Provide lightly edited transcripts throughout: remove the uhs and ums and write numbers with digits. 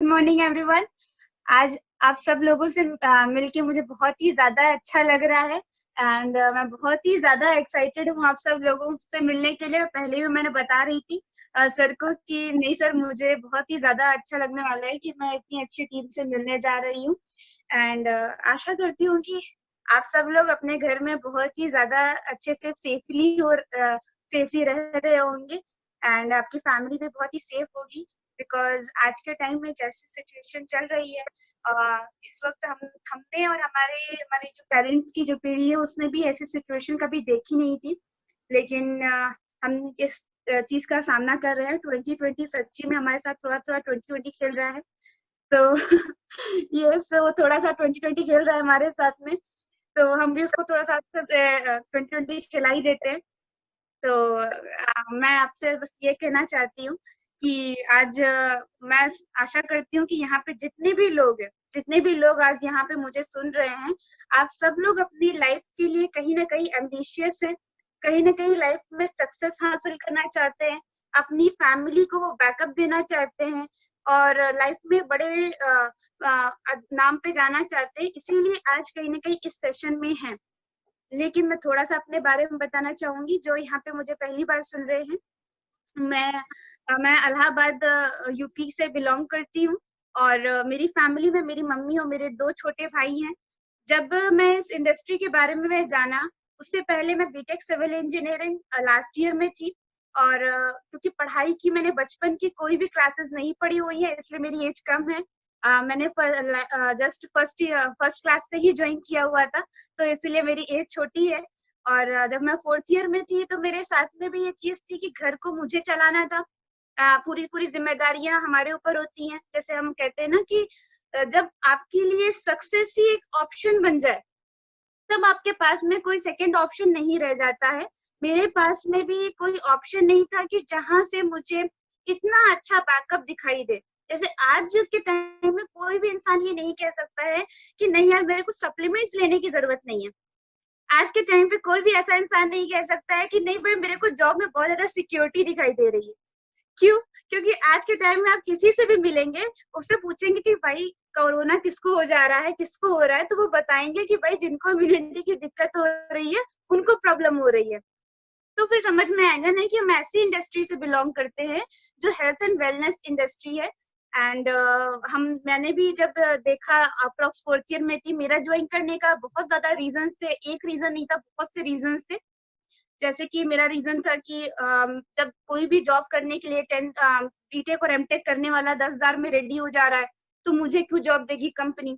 Morning everyone. आज आप सब लोगों से मिलके मुझे बहुत ही ज्यादा अच्छा लग रहा है। एंड मैं बहुत ही ज्यादा एक्साइटेड हूँ आप सब लोगों से मिलने के लिए। पहले भी मैंने बता रही थी सर को कि नहीं सर, मुझे बहुत ही ज्यादा अच्छा लगने वाला है कि मैं इतनी अच्छी टीम से मिलने जा रही हूँ। एंड आशा करती हूँ कि आप सब लोग अपने घर में बहुत ही ज्यादा अच्छे से सेफली और सेफली रह रहे होंगे। एंड आपकी फैमिली भी बहुत ही सेफ होगी, बिकॉज आज के टाइम में जैसी सिचुएशन चल रही है, इस वक्त हमने और हमारे हमारे जो पेरेंट्स की जो पीढ़ी है उसने भी ऐसी सिचुएशन कभी देखी नहीं थी। लेकिन हम इस चीज का सामना कर रहे हैं। 2020 सच्ची में हमारे साथ थोड़ा थोड़ा 2020 खेल रहा है। तो यस, वो थोड़ा सा 2020 खेल रहा है हमारे साथ में। तो हम भी उसको थोड़ा सा 2020 खिला ही देते हैं। तो मैं आपसे बस ये कहना चाहती हूँ कि आज मैं आशा करती हूँ कि यहाँ पे जितने भी लोग आज यहाँ पे मुझे सुन रहे हैं, आप सब लोग अपनी लाइफ के लिए कहीं ना कहीं एम्बिशियस हैं, कहीं ना कहीं लाइफ में सक्सेस हासिल करना चाहते हैं, अपनी फैमिली को वो बैकअप देना चाहते हैं और लाइफ में बड़े नाम पे जाना चाहते हैं, इसीलिए आज कहीं ना कहीं इस सेशन में हैं। लेकिन मैं थोड़ा सा अपने बारे में बताना चाहूंगी, जो यहाँ पे मुझे पहली बार सुन रहे हैं। मैं इलाहाबाद यूपी से बिलोंग करती हूँ। और मेरी फैमिली में मेरी मम्मी और मेरे दो छोटे भाई हैं। जब मैं इस इंडस्ट्री के बारे में मैं जाना, उससे पहले मैं BTech civil engineering last year में थी। और क्योंकि पढ़ाई की मैंने बचपन की कोई भी क्लासेस नहीं पढ़ी हुई है, इसलिए मेरी एज कम है। मैंने जस्ट फर्स्ट क्लास से ही ज्वाइन किया हुआ था, तो इसलिए मेरी एज छोटी है। और जब मैं फोर्थ ईयर में थी तो मेरे साथ में भी ये चीज थी कि घर को मुझे चलाना था। पूरी पूरी जिम्मेदारियां हमारे ऊपर होती हैं। जैसे हम कहते हैं ना कि जब आपके लिए सक्सेस ही एक ऑप्शन बन जाए, तब आपके पास में कोई सेकंड ऑप्शन नहीं रह जाता है। मेरे पास में भी कोई ऑप्शन नहीं था कि जहां से मुझे इतना अच्छा बैकअप दिखाई दे। जैसे आज के टाइम में कोई भी इंसान ये नहीं कह सकता है कि नहीं यार, मेरे को सप्लीमेंट्स लेने की जरूरत नहीं है। आज के टाइम पे कोई भी ऐसा इंसान नहीं कह सकता है कि नहीं भाई, मेरे को जॉब में बहुत ज्यादा सिक्योरिटी दिखाई दे रही है। क्यों? क्योंकि आज के टाइम में आप किसी से भी मिलेंगे, उससे पूछेंगे कि भाई कोरोना किसको हो जा रहा है, किसको हो रहा है, तो वो बताएंगे कि भाई जिनको इम्यूनिटी की दिक्कत हो रही है उनको प्रॉब्लम हो रही है। तो फिर समझ में आएगा ना कि हम ऐसी इंडस्ट्री से बिलोंग करते हैं जो हेल्थ एंड वेलनेस इंडस्ट्री है। एंड मैंने भी जब देखा, अप्रोक्स फोर्थ ईयर में थी, मेरा ज्वाइन करने का बहुत ज्यादा रीजंस थे। एक रीजन नहीं था, बहुत से रीजंस थे। जैसे कि मेरा रीजन था कि जब कोई भी जॉब करने के लिए बीटेक और एमटेक करने वाला 10,000 में रेडी हो जा रहा है, तो मुझे क्यों जॉब देगी कंपनी?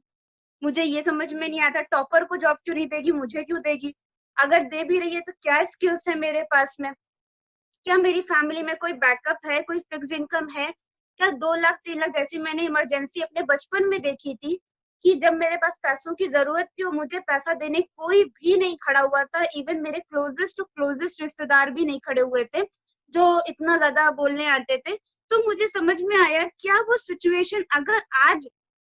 मुझे ये समझ में नहीं आता, टॉपर को जॉब क्यों नहीं देगी, मुझे क्यों देगी? अगर दे भी रही है तो क्या स्किल्स है मेरे पास में? क्या मेरी फैमिली में कोई बैकअप है, कोई फिक्स इनकम है? क्या 2 लाख 3 लाख जैसी मैंने इमरजेंसी अपने बचपन में देखी थी कि जब मेरे पास पैसों की जरूरत थी और मुझे पैसा देने कोई भी नहीं खड़ा हुआ था, इवन मेरे क्लोजेस्ट टू क्लोजेस्ट रिश्तेदार भी नहीं खड़े हुए थे जो इतना ज्यादा बोलने आते थे। तो मुझे समझ में आया, क्या वो सिचुएशन अगर आज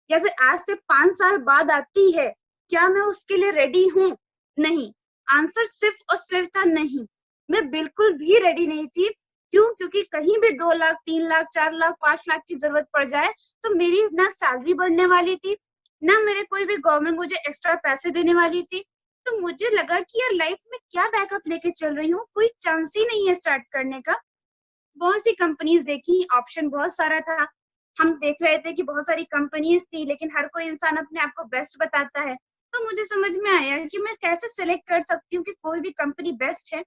या फिर आज से 5 साल बाद आती है, क्या मैं उसके लिए रेडी हूँ? नहीं। आंसर सिर्फ और सिर्फ था नहीं। मैं बिल्कुल भी रेडी नहीं थी। क्यों? क्योंकि कहीं भी 2 लाख 3 लाख 4 लाख 5 लाख की जरूरत पड़ जाए तो मेरी ना सैलरी बढ़ने वाली थी, ना मेरे कोई भी गवर्नमेंट मुझे एक्स्ट्रा पैसे देने वाली थी। तो मुझे लगा कि यार लाइफ में क्या बैकअप लेके चल रही हूँ, कोई चांस ही नहीं है स्टार्ट करने का। बहुत सी कंपनीज देखी, ऑप्शन बहुत सारा था। हम देख रहे थे कि बहुत सारी कंपनीज थी, लेकिन हर कोई इंसान अपने आप को बेस्ट बताता है। तो मुझे समझ में आया कि मैं कैसे सिलेक्ट कर सकती हूँ कि कोई भी कंपनी बेस्ट है।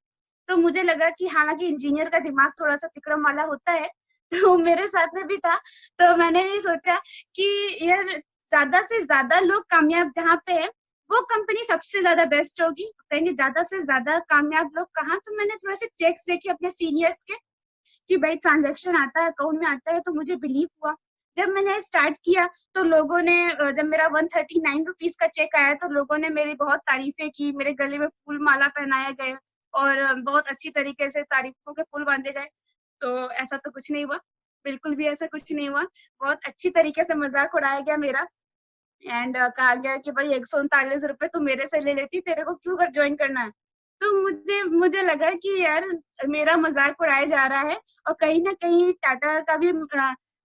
तो मुझे लगा कि हालांकि इंजीनियर का दिमाग थोड़ा सा तिकड़म वाला होता है, तो मेरे साथ में भी था। तो मैंने ये सोचा कि यार, ज्यादा से ज्यादा लोग कामयाब जहाँ पे है वो कंपनी सबसे ज्यादा बेस्ट होगी। कहेंगे ज्यादा से ज्यादा कामयाब लोग कहाँ, तो मैंने थोड़ा से चेक्स देखे अपने सीनियर्स के कि भाई ट्रांजैक्शन आता है, अकाउंट में आता है, तो मुझे बिलीव हुआ। जब मैंने स्टार्ट किया तो लोगों ने जब मेरा 139 रुपीज का चेक आया तो लोगों ने मेरी बहुत तारीफें की, मेरे गले में फूल माला पहनाया गया और बहुत अच्छी तरीके से तारीफों के फूल बांधे गए। तो ऐसा तो कुछ नहीं हुआ, बिल्कुल भी ऐसा कुछ नहीं हुआ। बहुत अच्छी तरीके से मजाक उड़ाया गया मेरा। एंड कहा गया कि भाई 139 रुपए तू मेरे से ले लेती, तेरे को क्यों कर ज्वाइन करना है? तो मुझे मुझे लगा कि यार मेरा मजाक उड़ाया जा रहा है। और कहीं ना कहीं टाटा का भी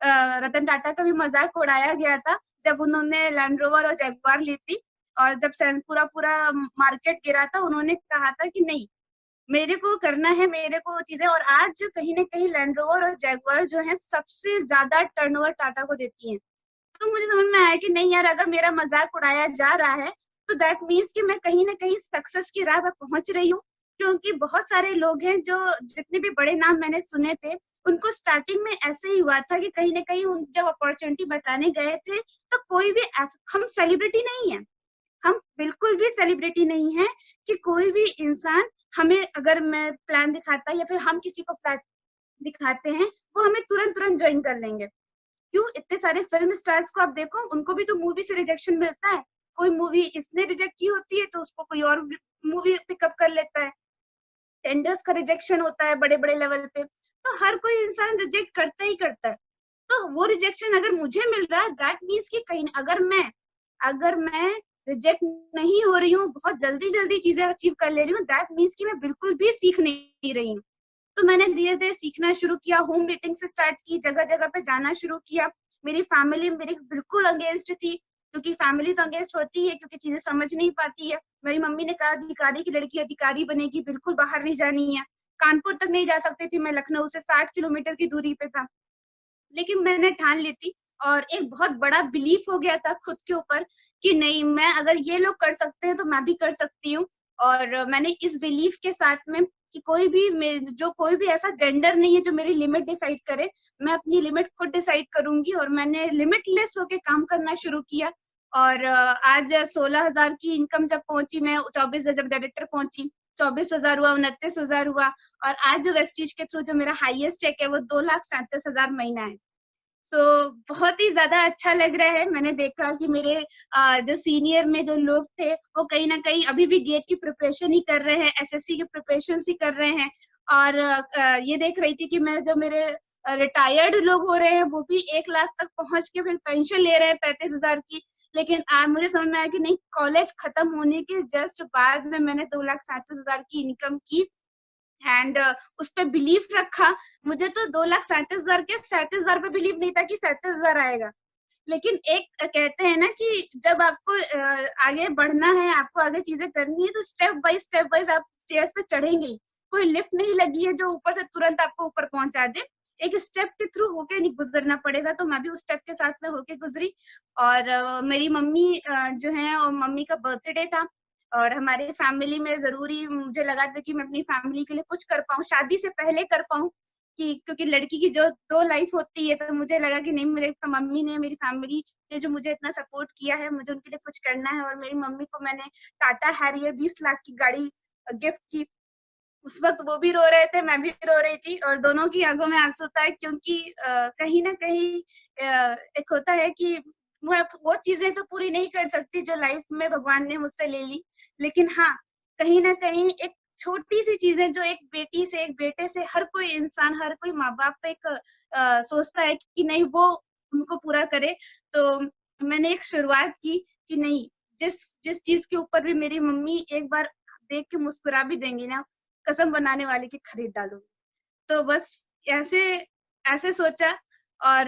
रतन टाटा का भी मजाक उड़ाया गया था जब उन्होंने लैंड रोवर और जैगवार ली थी। और जब पूरा पूरा मार्केट गिरा था, उन्होंने कहा था कि नहीं, मेरे को करना है, मेरे को चीजें। और आज कहीं ना कहीं लैंड रोवर और जैगवार जो है सबसे ज्यादा टर्नओवर टाटा को देती है। तो मुझे समझ में आया कि नहीं यार, अगर मेरा मजाक उड़ाया जा रहा है तो दैट मीन्स कि मैं कहीं ना कहीं सक्सेस की राह पर पहुंच रही हूँ। क्योंकि बहुत सारे लोग हैं जो, जितने भी बड़े नाम मैंने सुने थे, उनको स्टार्टिंग में ऐसे ही हुआ था कि कहीं ना कहीं उन जब अपॉर्चुनिटी बताने गए थे तो कोई भी हम सेलिब्रिटी नहीं है, हम बिल्कुल भी सेलिब्रिटी नहीं है कि कोई भी इंसान हमें अगर मैं प्लान दिखाता है या फिर हम किसी को प्लान दिखाते हैं, वो हमें तुरंत तुरंत ज्वाइन कर लेंगे। क्यों? इतने सारे फिल्म स्टार्स को आप देखो, उनको भी तो मूवी से रिजेक्शन मिलता है। कोई मूवी इसने रिजेक्ट की होती है तो उसको कोई और मूवी पिकअप कर लेता है। टेंडर्स का रिजेक्शन होता है बड़े बड़े लेवल पे, तो हर कोई इंसान रिजेक्ट करता ही करता है। तो वो रिजेक्शन अगर मुझे मिल रहा है, दैट मीन्स कि कहीं अगर मैं रिजेक्ट नहीं हो रही हूँ, बहुत जल्दी जल्दी चीजें अचीव कर ले रही हूँ, दैट मीन्स कि मैं बिल्कुल भी सीख नहीं रही हूँ। तो मैंने धीरे धीरे सीखना शुरू किया, होम मीटिंग से स्टार्ट की, जगह जगह पे जाना शुरू किया। मेरी फैमिली मेरी बिल्कुल अगेंस्ट थी, क्योंकि फैमिली तो अगेंस्ट होती है क्योंकि चीजें समझ नहीं पाती है। मेरी मम्मी ने कहा अधिकारी की लड़की अधिकारी बनेगी, बिल्कुल बाहर नहीं जानी है। कानपुर तक नहीं जा सकती थी मैं, लखनऊ से 60 किलोमीटर की दूरी पे था। लेकिन मैंने ठान ली थी, और एक बहुत बड़ा बिलीफ हो गया था खुद के ऊपर कि नहीं, मैं अगर ये लोग कर सकते हैं तो मैं भी कर सकती हूँ। और मैंने इस बिलीफ के साथ में कि कोई भी ऐसा जेंडर नहीं है जो मेरी लिमिट डिसाइड करे, मैं अपनी लिमिट खुद डिसाइड करूंगी। और मैंने लिमिटलेस होके काम करना शुरू किया। और आज 16,000 की इनकम जब पहुंची, मैं 24 जब डायरेक्टर पहुंची, 24,000 हुआ, 29,000 हुआ। और आज जो वेस्टीज के थ्रू जो मेरा हाईएस्ट चेक है वो 2,37,000 महीना है। सो बहुत ही ज्यादा अच्छा लग रहा है। मैंने देखा कि मेरे जो सीनियर में जो लोग थे वो कहीं ना कहीं अभी भी गेट की प्रिपरेशन ही कर रहे हैं, एसएससी की प्रिपरेशन ही कर रहे हैं। और ये देख रही थी कि मैं जो मेरे रिटायर्ड लोग हो रहे हैं वो भी 1 लाख तक पहुंच के फिर पेंशन ले रहे हैं 35,000 की। लेकिन आज मुझे समझ में आया कि नहीं, कॉलेज खत्म होने के जस्ट बाद में मैंने 2,37,000 की इनकम की। एंड उस पर बिलीव रखा। मुझे तो 2,37,000 के 37,000 पे बिलीव नहीं था कि 37,000 आएगा। लेकिन एक कहते हैं ना कि जब आपको आगे बढ़ना है, आपको आगे चीजें करनी है, तो स्टेप बाय आप स्टेयर्स पे चढ़ेंगे ही। कोई लिफ्ट नहीं लगी है जो ऊपर से तुरंत आपको ऊपर पहुंचा दे। एक स्टेप के थ्रू होके नहीं गुजरना पड़ेगा। तो मैं भी उस स्टेप के साथ में होके गुजरी। और मेरी मम्मी जो है, और मम्मी का बर्थडे था, और हमारे फैमिली में जरूरी मुझे लगा था कि मैं अपनी फैमिली के लिए कुछ कर पाऊँ, शादी से पहले कर पाऊँ। कि क्योंकि लड़की की जो दो लाइफ होती है, तो मुझे लगा कि नहीं, मेरे मम्मी ने, मेरी फैमिली ने जो मुझे इतना सपोर्ट किया है, मुझे उनके लिए कुछ करना है। और मेरी मम्मी को मैंने टाटा हैरियर 20 लाख की गाड़ी गिफ्ट की। उस वक्त वो भी रो रहे थे, मैं भी रो रही थी, और दोनों की आंखों में आंसू था। क्योंकि कहीं ना कहीं एक होता है कि मैं वो चीजें तो पूरी नहीं कर सकती जो लाइफ में भगवान ने मुझसे ले ली। लेकिन हाँ, कहीं ना कहीं एक छोटी सी चीजें जो एक बेटी से, एक बेटे से, हर कोई इंसान, हर कोई माँ बाप एक सोचता है कि नहीं, वो उनको पूरा करे। तो मैंने एक शुरुआत की कि नहीं, जिस जिस चीज के ऊपर भी मेरी मम्मी एक बार देख के मुस्कुरा भी देंगी ना, कसम बनाने वाले की खरीद डालूंगी। तो बस ऐसे ऐसे सोचा, और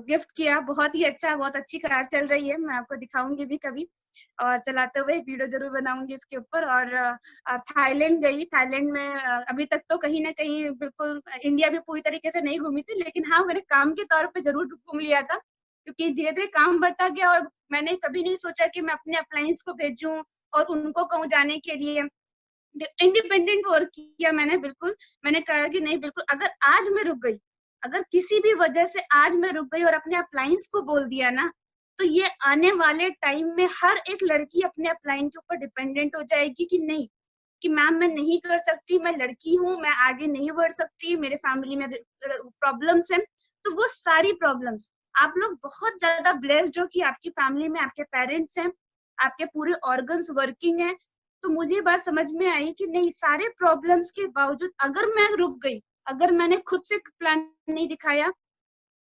गिफ्ट किया। बहुत ही अच्छा, बहुत अच्छी कार चल रही है, मैं आपको दिखाऊंगी भी कभी। और चलाते हुए वीडियो जरूर बनाऊंगी इसके ऊपर। और थाईलैंड गई। थाईलैंड में अभी तक तो कहीं ना कहीं बिल्कुल इंडिया भी पूरी तरीके से नहीं घूमी थी, लेकिन हाँ, मैंने काम के तौर पे जरूर घूम लिया था। क्योंकि धीरे धीरे काम बढ़ता गया, और मैंने कभी नहीं सोचा कि मैं अपने अप्लायंस को भेजूं और उनको कहूँ जाने के लिए। इंडिपेंडेंट वर्क किया मैंने, बिल्कुल। मैंने कहा कि नहीं, बिल्कुल, अगर आज मैं रुक गई, अगर किसी भी वजह से आज मैं रुक गई और अपने अप्लायंस को बोल दिया ना, तो ये आने वाले टाइम में हर एक लड़की अपने अप्लायंस के ऊपर डिपेंडेंट हो जाएगी कि नहीं, कि मैम मैं नहीं कर सकती, मैं लड़की हूँ, मैं आगे नहीं बढ़ सकती, मेरे फैमिली में प्रॉब्लम्स हैं। तो वो सारी प्रॉब्लम्स, आप लोग बहुत ज्यादा ब्लेस्ड हो कि आपकी फैमिली में आपके पेरेंट्स हैं, आपके पूरे ऑर्गन्स वर्किंग है। तो मुझे बात समझ में आई कि नहीं, सारे प्रॉब्लम्स के बावजूद अगर मैं रुक गई, अगर मैंने खुद से प्लान नहीं दिखाया,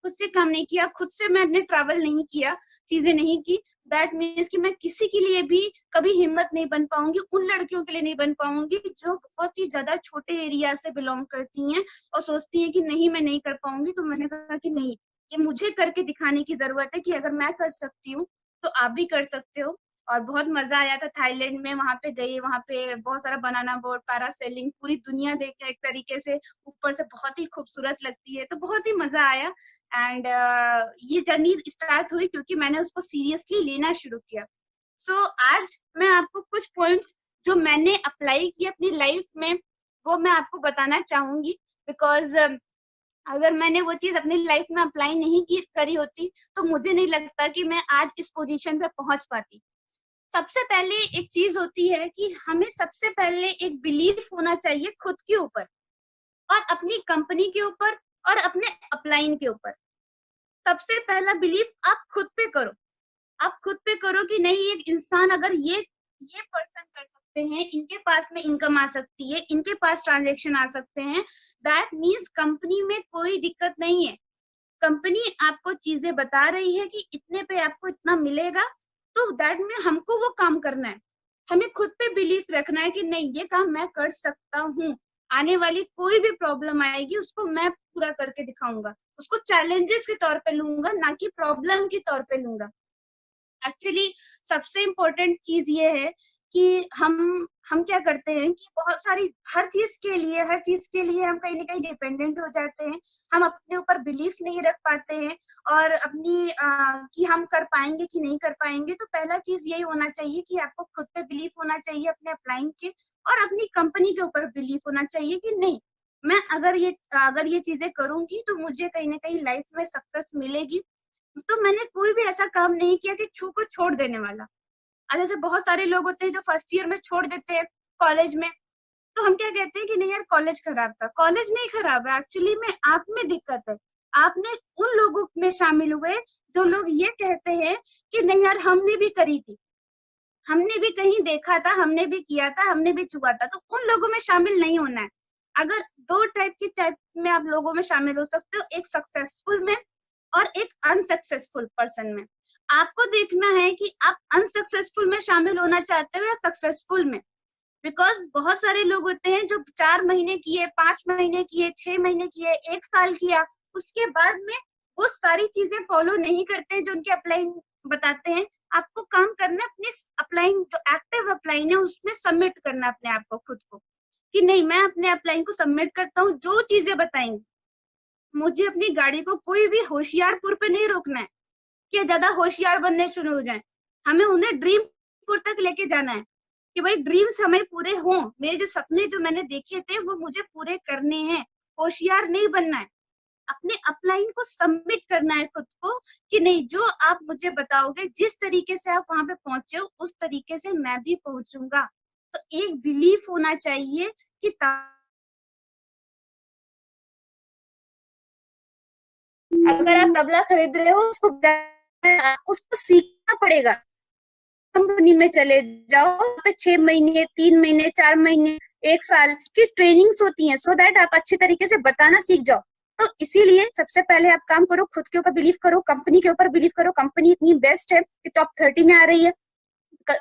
खुद से काम नहीं किया, खुद से मैंने ट्रैवल नहीं किया, चीजें नहीं की, दैट मीन्स कि मैं किसी के लिए भी कभी हिम्मत नहीं बन पाऊंगी, उन लड़कियों के लिए नहीं बन पाऊंगी जो बहुत ही ज्यादा छोटे एरिया से बिलोंग करती हैं और सोचती हैं कि नहीं, मैं नहीं कर पाऊंगी। तो मैंने कहा कि नहीं, ये मुझे करके दिखाने की जरूरत है कि अगर मैं कर सकती हूँ तो आप भी कर सकते हो। और बहुत मजा आया था थाईलैंड में, वहां पे गई, वहां पे बहुत सारा बनाना बोट, पैरासेलिंग, पूरी दुनिया देखे एक तरीके से, ऊपर से बहुत ही खूबसूरत लगती है, तो बहुत ही मजा आया। एंड ये जर्नी स्टार्ट हुई क्योंकि मैंने उसको सीरियसली लेना शुरू किया। सो आज मैं आपको कुछ पॉइंट्स जो मैंने अप्लाई किए अपनी लाइफ में वो मैं आपको बताना चाहूंगी। बिकॉज अगर मैंने वो चीज अपनी लाइफ में अप्लाई नहीं की करी होती तो मुझे नहीं लगता कि मैं आज इस पोजीशन पे पहुंच पाती। सबसे पहले एक चीज होती है कि हमें सबसे पहले एक बिलीफ होना चाहिए खुद के ऊपर और अपनी कंपनी के ऊपर और अपने अपलाइन के ऊपर। सबसे पहला बिलीफ आप खुद पे करो। आप खुद पे करो कि नहीं, एक इंसान अगर ये पर्सन कर सकते हैं, इनके पास में इनकम आ सकती है, इनके पास ट्रांजेक्शन आ सकते हैं, दैट मीन्स कंपनी में कोई दिक्कत नहीं है। कंपनी आपको चीजें बता रही है कि इतने पे आपको इतना मिलेगा, तो दैट में हमको वो काम करना है। हमें खुद पे बिलीफ रखना है कि नहीं, ये काम मैं कर सकता हूँ। आने वाली कोई भी प्रॉब्लम आएगी उसको मैं पूरा करके दिखाऊंगा, उसको चैलेंजेस के तौर पे लूंगा, ना कि प्रॉब्लम के तौर पे लूंगा। एक्चुअली सबसे इम्पोर्टेंट चीज ये है कि हम क्या करते हैं कि बहुत सारी हर चीज के लिए हम कहीं ना कहीं डिपेंडेंट हो जाते हैं। हम अपने ऊपर बिलीफ नहीं रख पाते हैं और अपनी कि हम कर पाएंगे कि नहीं कर पाएंगे। तो पहला चीज यही होना चाहिए कि आपको खुद पे बिलीफ होना चाहिए, अपने अप्लाइंग के और अपनी कंपनी के ऊपर बिलीफ होना चाहिए कि नहीं, मैं अगर ये चीजें करूंगी तो मुझे कहीं ना कहीं लाइफ में सक्सेस मिलेगी। तो मैंने कोई भी ऐसा काम नहीं किया कि छू को छोड़ देने वाला। अब जैसे बहुत सारे लोग होते हैं जो फर्स्ट ईयर में छोड़ देते हैं कॉलेज में, तो हम क्या कहते हैं कि नहीं यार कॉलेज खराब था। कॉलेज नहीं खराब है, एक्चुअली में आप में दिक्कत है। आपने उन लोगों में शामिल हुए जो लोग ये कहते हैं कि नहीं यार हमने भी करी थी, हमने भी कहीं देखा था, हमने भी किया था, हमने भी छुआ था। तो उन लोगों में शामिल नहीं होना है। अगर दो टाइप में आप लोगों में शामिल हो सकते हो, एक सक्सेसफुल में और एक अनसक्सेसफुल पर्सन में। आपको देखना है कि आप अनसक्सेसफुल में शामिल होना चाहते हो या सक्सेसफुल में। बिकॉज बहुत सारे लोग होते हैं जो 4 महीने किए, 5 महीने किए, 6 महीने किए, 1 साल किया, उसके बाद में वो सारी चीजें फॉलो नहीं करते हैं जो उनके अपलाइन बताते हैं। आपको काम करना है अपने अपलाइन, जो एक्टिव अपलाइन है उसमें सबमिट करना अपने आप को, खुद को, कि नहीं मैं अपने अपलाइन को सबमिट करता हूँ जो चीजें बताएंगे। मुझे अपनी गाड़ी को कोई भी होशियारपुर पे नहीं रोकना है कि ज्यादा होशियार बनने शुरू हो जाए। हमें उन्हें ड्रीमपुर तक लेके जाना है कि भाई ड्रीम्स हमें पूरे हों, मेरे जो सपने जो मैंने देखे थे वो मुझे पूरे करने हैं। होशियार नहीं बनना है, अपने अपलाइन को सबमिट करना है खुद को कि नहीं, जो आप मुझे बताओगे, जिस तरीके से आप वहां पे पहुंचे हो उस तरीके से मैं भी पहुंचूंगा। तो एक बिलीफ होना चाहिए कि अगर आप तबला खरीद रहे हो उसको उसको सीखना पड़ेगा। कंपनी में चले जाओ, पे 6 महीने, 3 महीने, 4 महीने, 1 साल की ट्रेनिंग्स होती हैं, सो दैट आप अच्छी तरीके से बताना सीख जाओ। तो इसीलिए सबसे पहले आप काम करो, खुद के ऊपर बिलीव करो, कंपनी के ऊपर बिलीव करो। कंपनी इतनी बेस्ट है कि टॉप 30 में आ रही है,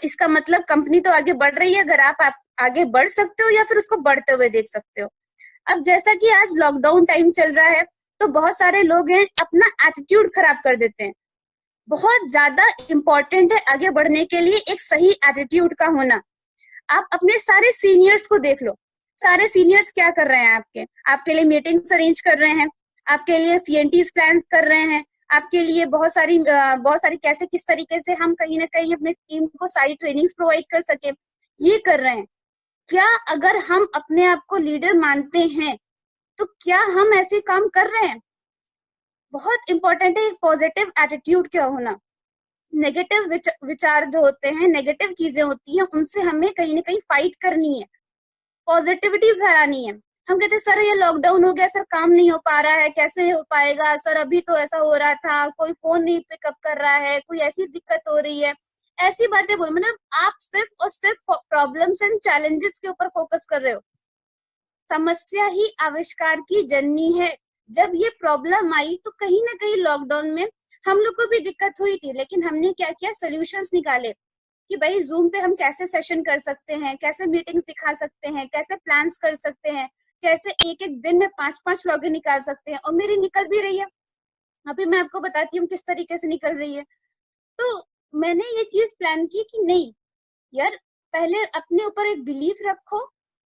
इसका मतलब कंपनी तो आगे बढ़ रही है। अगर आप आगे बढ़ सकते हो या फिर उसको बढ़ते हुए देख सकते हो। अब जैसा कि आज लॉकडाउन टाइम चल रहा है तो बहुत सारे लोग हैं अपना एटीट्यूड खराब कर देते हैं। बहुत ज्यादा इंपॉर्टेंट है आगे बढ़ने के लिए एक सही एटीट्यूड का होना। आप अपने सारे सीनियर्स को देख लो, सारे सीनियर्स क्या कर रहे हैं, आपके लिए मीटिंग्स अरेंज कर रहे हैं, आपके लिए सीएनटीज प्लान कर रहे हैं, आपके लिए बहुत सारी कैसे किस तरीके से हम कहीं ना कहीं अपने टीम को सारी ट्रेनिंग्स प्रोवाइड कर सके, ये कर रहे हैं। क्या अगर हम अपने आप को लीडर मानते हैं तो क्या हम ऐसे काम कर रहे हैं? बहुत इंपॉर्टेंट है एक पॉजिटिव एटीट्यूड क्या होना। नेगेटिव विचार जो होते हैं, नेगेटिव चीजें होती हैं, उनसे हमें कहीं ना कहीं फाइट करनी है, पॉजिटिविटी फैलानी है। हम कहते हैं सर ये लॉकडाउन हो गया, सर काम नहीं हो पा रहा है, कैसे हो पाएगा सर, अभी तो ऐसा हो रहा था, कोई फोन नहीं पिकअप कर रहा है, कोई ऐसी दिक्कत हो रही है, ऐसी बातें बोल, मतलब आप सिर्फ और सिर्फ प्रॉब्लम्स एंड चैलेंजेस के ऊपर फोकस कर रहे हो। समस्या ही आविष्कार की जननी है। जब ये प्रॉब्लम आई तो कहीं ना कहीं लॉकडाउन में हम लोग को भी दिक्कत हुई थी, लेकिन हमने क्या किया, सोल्यूशंस निकाले कि भाई जूम पे हम कैसे सेशन कर सकते हैं, कैसे मीटिंग्स दिखा सकते हैं, कैसे प्लान्स कर सकते हैं, कैसे एक एक दिन में 5-5 लॉगिन निकाल सकते हैं, और मेरी निकल भी रही है। अभी मैं आपको बताती हूँ किस तरीके से निकल रही है। तो मैंने ये चीज प्लान की कि नहीं यार, पहले अपने ऊपर एक बिलीफ रखो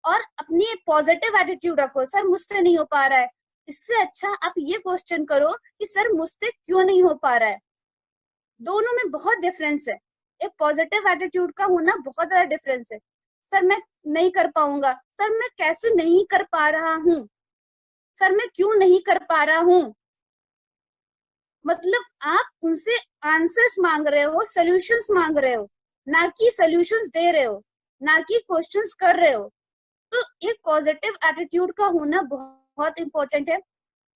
और अपनी एक पॉजिटिव एटीट्यूड रखो। सर मुझसे नहीं हो पा रहा है, इससे अच्छा आप ये क्वेश्चन करो कि सर मुझसे क्यों नहीं हो पा रहा है। दोनों में बहुत डिफरेंस है। एक पॉजिटिव एटीट्यूड का होना बहुत ज्यादा डिफरेंस है। सर मैं नहीं कर पाऊंगा, सर मैं कैसे नहीं कर पा रहा हूँ, सर मैं क्यों नहीं कर पा रहा हूँ। मतलब आप उनसे आंसर्स मांग रहे हो, सॉल्यूशंस मांग रहे हो, ना कि सॉल्यूशंस दे रहे हो, ना कि क्वेश्चंस कर रहे हो। तो एक पॉजिटिव एटीट्यूड का होना बहुत इंपॉर्टेंट है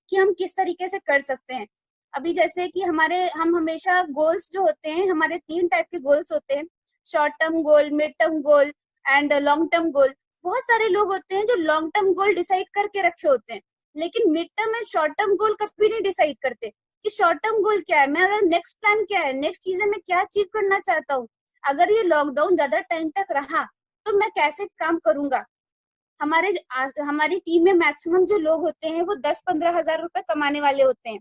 कि हम किस तरीके से कर सकते हैं। अभी जैसे कि हम हमेशा गोल्स जो होते हैं, हमारे 3 टाइप के गोल्स होते हैं, short term goal, mid term goal and long term goal. बहुत सारे लोग होते हैं जो लॉन्ग टर्म गोल डिसाइड करके रखे होते हैं, लेकिन mid term and short term goal कभी नहीं डिसाइड करते कि शॉर्ट टर्म गोल क्या है, मेरा नेक्स्ट प्लान क्या है, नेक्स्ट चीजें मैं क्या अचीव करना चाहता हूँ। अगर ये लॉकडाउन ज्यादा टाइम तक रहा तो मैं कैसे काम करूंगा। हमारी टीम में मैक्सिमम जो लोग होते हैं वो 10-15 हजार रुपए कमाने वाले होते हैं।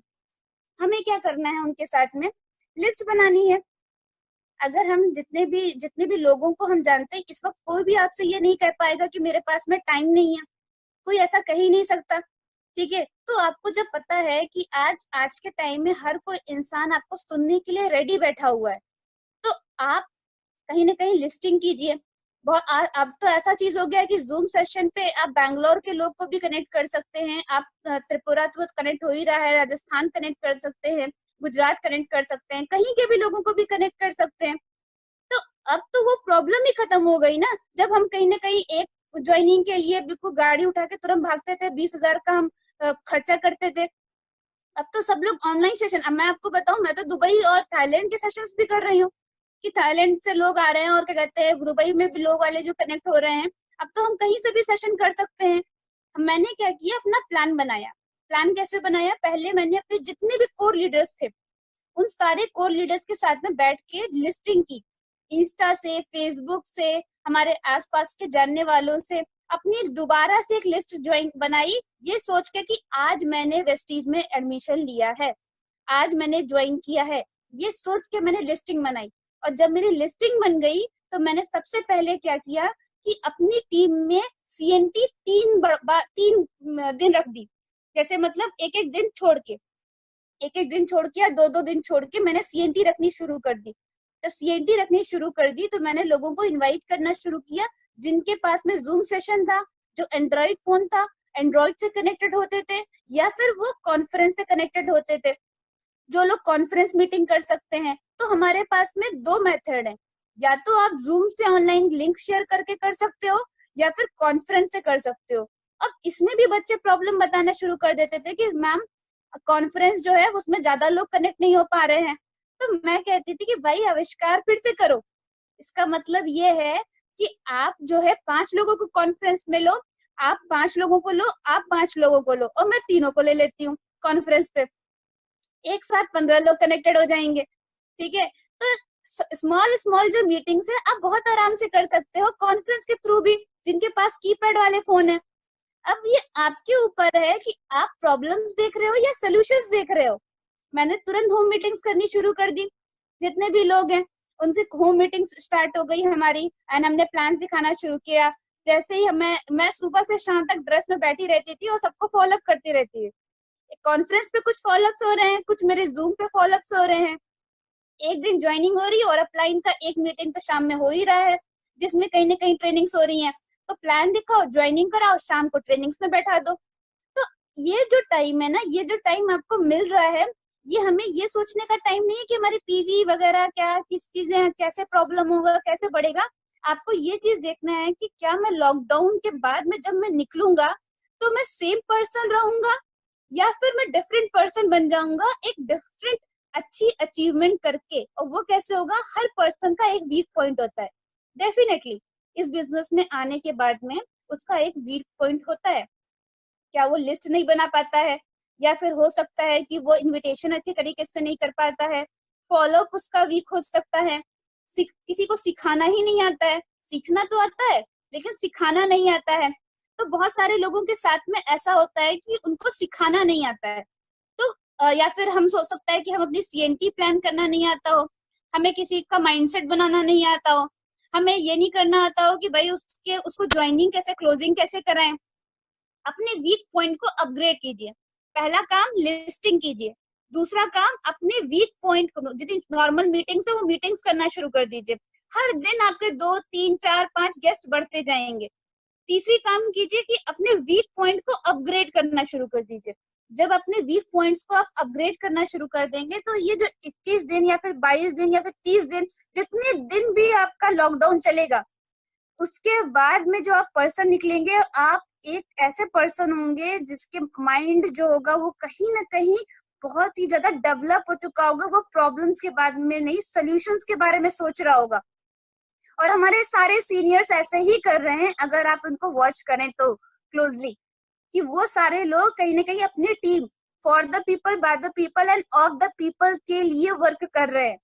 हमें क्या करना है, उनके साथ में लिस्ट बनानी है। अगर हम जितने भी लोगों को हम जानते हैं, इस वक्त कोई भी आपसे ये नहीं कह पाएगा कि मेरे पास में टाइम नहीं है, कोई ऐसा कह ही नहीं सकता। ठीक है, तो आपको जब पता है कि आज आज के टाइम में हर कोई इंसान आपको सुनने के लिए रेडी बैठा हुआ है, तो आप कहीं ना कहीं लिस्टिंग कीजिए। अब तो ऐसा चीज हो गया है कि जूम सेशन पे आप बैंगलोर के लोग को भी कनेक्ट कर सकते हैं, आप त्रिपुरा तो कनेक्ट हो ही रहा है, राजस्थान कनेक्ट कर सकते हैं, गुजरात कनेक्ट कर सकते हैं, कहीं के भी लोगों को भी कनेक्ट कर सकते हैं। तो अब तो वो प्रॉब्लम ही खत्म हो गई ना। जब हम कहीं ना कहीं एक ज्वाइनिंग के लिए बिल्कुल गाड़ी उठा के तुरंत भागते थे, 20 हजार का हम खर्चा करते थे। अब तो सब लोग ऑनलाइन सेशन, अब मैं आपको बताऊं, मैं तो दुबई और थाईलैंड के सेशंस भी कर रही हूँ कि थाईलैंड से लोग आ रहे हैं और क्या कहते हैं दुबई में भी लोग वाले जो कनेक्ट हो रहे हैं। अब तो हम कहीं से भी सेशन कर सकते हैं। मैंने क्या किया, अपना प्लान बनाया। प्लान कैसे बनाया, पहले मैंने अपने जितने भी कोर लीडर्स थे उन सारे कोर लीडर्स के साथ में बैठ के लिस्टिंग की, इंस्टा से, फेसबुक से, हमारे आसपास के जानने वालों से अपनी दोबारा से एक लिस्ट ज्वाइन बनाई, ये सोच के कि आज मैंने वेस्टीज में एडमिशन लिया है, आज मैंने ज्वाइन किया है, ये सोच के मैंने लिस्टिंग बनाई। और जब मेरी लिस्टिंग बन गई तो मैंने सबसे पहले क्या किया कि अपनी टीम में सीएनटी 3 दिन रख दी। जैसे मतलब एक एक दिन छोड़ के या 2-2 दिन छोड़ के मैंने सीएनटी रखनी शुरू कर दी। जब सीएनटी रखनी शुरू कर दी तो मैंने लोगों को इनवाइट करना शुरू किया जिनके पास में जूम सेशन था, जो एंड्रॉइड फोन था, एंड्रॉइड से कनेक्टेड होते थे या फिर वो कॉन्फ्रेंस से कनेक्टेड होते थे। जो लोग कॉन्फ्रेंस मीटिंग कर सकते हैं, तो हमारे पास में 2 मेथड है, या तो आप जूम से ऑनलाइन लिंक शेयर करके कर सकते हो या फिर कॉन्फ्रेंस से कर सकते हो। अब इसमें भी बच्चे प्रॉब्लम बताना शुरू कर देते थे कि मैम कॉन्फ्रेंस जो है उसमें ज्यादा लोग कनेक्ट नहीं हो पा रहे हैं। तो मैं कहती थी कि भाई आविष्कार फिर से करो। इसका मतलब ये है कि आप जो है 5 लोगों को कॉन्फ्रेंस में लो, आप 5 लोगों को लो, आप 5 लोगों को लो और मैं तीनों को ले लेती हूँ कॉन्फ्रेंस पे। एक साथ 15 लोग कनेक्टेड हो जाएंगे। ठीक है, तो स्मॉल स्मॉल जो मीटिंग्स है आप बहुत आराम से कर सकते हो कॉन्फ्रेंस के थ्रू भी, जिनके पास कीपैड वाले फोन है। अब ये आपके ऊपर है कि आप प्रॉब्लम्स देख रहे हो या सोल्यूशंस देख रहे हो। मैंने तुरंत होम मीटिंग्स करनी शुरू कर दी, जितने भी लोग हैं उनसे होम मीटिंग्स स्टार्ट हो गई हमारी एंड हमने प्लान्स दिखाना शुरू किया। जैसे ही मैं सुबह से शाम तक ड्रेस में बैठी रहती थी और सबको फॉलो अप करती रहती है। कॉन्फ्रेंस पे कुछ फॉलोअप्स हो रहे हैं, कुछ मेरे जूम पे फॉलोअप्स हो रहे हैं। एक दिन ज्वाइनिंग हो रही है और अपलाइन का एक मीटिंग तो शाम में हो ही रहा है, जिसमें कहीं ना कहीं ट्रेनिंग्स हो रही हैं। तो प्लान दिखाओ, ज्वाइनिंग कराओ, शाम को ट्रेनिंग्स में बैठा दो। तो ये जो टाइम है ना, ये जो टाइम आपको मिल रहा है, ये हमें ये सोचने का टाइम नहीं है कि हमारी पीवी वगैरह क्या किस चीजें हैं, कैसे प्रॉब्लम होगा, कैसे बढ़ेगा। आपको ये चीज देखना है कि क्या मैं लॉकडाउन के बाद में जब मैं निकलूंगा तो मैं सेम पर्सन रहूंगा या फिर मैं डिफरेंट पर्सन बन जाऊंगा, एक डिफरेंट अच्छी अचीवमेंट करके। और वो कैसे होगा, हर पर्सन का एक वीक पॉइंट होता है। डेफिनेटली इस बिजनेस में आने के बाद में उसका एक वीक पॉइंट होता है। क्या वो लिस्ट नहीं बना पाता है, या फिर हो सकता है कि वो इनविटेशन अच्छी तरीके से नहीं कर पाता है, फॉलोअप उसका वीक हो सकता है, किसी को सिखाना ही नहीं आता है। सीखना तो आता है लेकिन सिखाना नहीं आता है। तो बहुत सारे लोगों के साथ में ऐसा होता है कि उनको सिखाना नहीं आता है। तो या फिर हम सोच सकता है कि हम अपनी सीएनटी प्लान करना नहीं आता हो, हमें किसी का माइंडसेट बनाना नहीं आता हो, हमें ये नहीं करना आता हो कि भाई उसको ज्वाइनिंग कैसे, क्लोजिंग कैसे कराएं। अपने वीक पॉइंट को अपग्रेड कीजिए। पहला काम लिस्टिंग कीजिए, दूसरा काम अपने वीक पॉइंट को, जितनी नॉर्मल मीटिंग्स है वो मीटिंग्स करना शुरू कर दीजिए। हर दिन आपके 2 3 4 5 गेस्ट बढ़ते जाएंगे। तीसरी काम कीजिए कि अपने वीक पॉइंट को अपग्रेड करना शुरू कर दीजिए। जब अपने वीक पॉइंट्स को आप अपग्रेड करना शुरू कर देंगे तो ये जो 21 दिन या फिर 22 दिन या फिर 30 दिन, जितने दिन भी आपका लॉकडाउन चलेगा, उसके बाद में जो आप पर्सन निकलेंगे, आप एक ऐसे पर्सन होंगे जिसके माइंड जो होगा वो कहीं ना कहीं बहुत ही ज्यादा डेवलप हो चुका होगा। वो प्रॉब्लम्स के बारे में नहीं, सॉल्यूशंस के बारे में सोच रहा होगा। और हमारे सारे सीनियर्स ऐसे ही कर रहे हैं, अगर आप उनको वॉच करें तो क्लोजली, कि वो सारे लोग कहीं ना कहीं अपनी team, for the people, by the people end of the people के लिए वर्क कर रहे हैं।